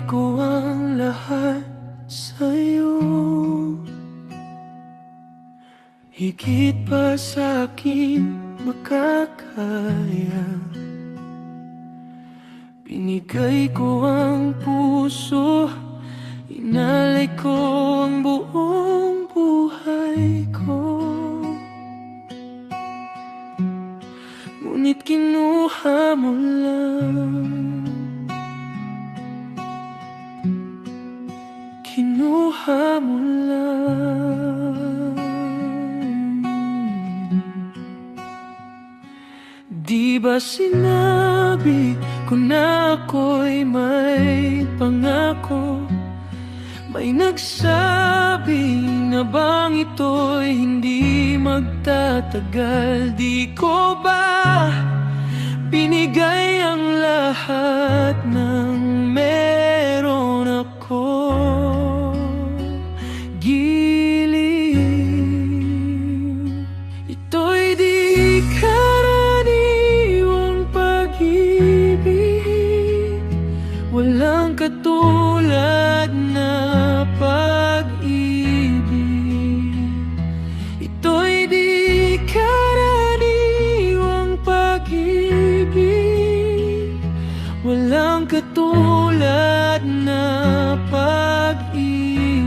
ko ang lahat sa'yo. Higit pa sa akin makakaya. Binigay ko ang puso, inalay ko ang buong buhay ko. Ngunit kinuha mo lang, kinuha mo lang. Di ba sinabi ko na ako'y may pangako? May nagsabi na bang ito'y hindi magtatagal? Di ko ba binigay ang lahat ng meron ako? Giliw, ito'y di karaniwang pag-ibig. Walang katulad na pag-ibig. Ito'y di karaniwang pag-ibig. Walang katulad na pag-ibig.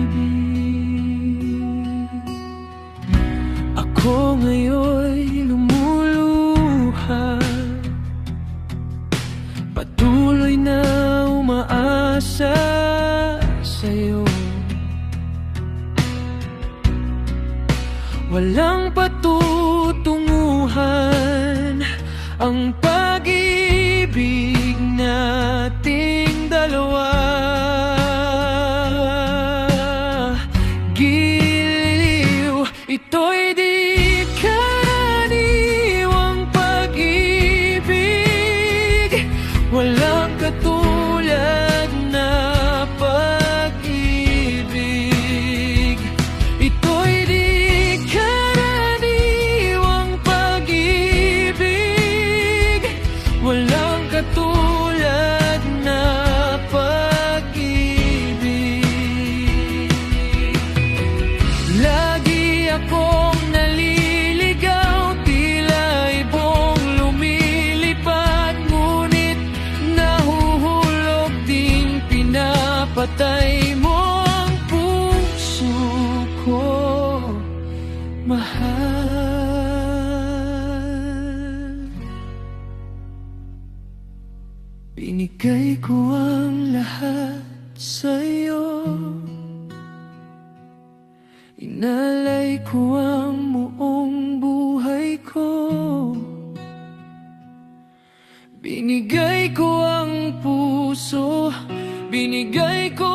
Ako ngayon'y lumuluha, patuloy na umaasa sa'yo. Walang patutunguhan ang pag-ibig nating dalawa. Giliw, ito'y di karaniwang pag-ibig. Walang katulad na pag-ibig. Ito'y di karaniwang pag-ibig. Walang katulad na pag-ibig. Lagi akong naliligaw, tila ibong lumilipad, ngunit nahuhulog din pinapatay mo ang puso ko, mahal. Binigay ko ang lahat sa'yo, inalay ko ang buong buhay ko. Binigay ko ang puso, binigay ko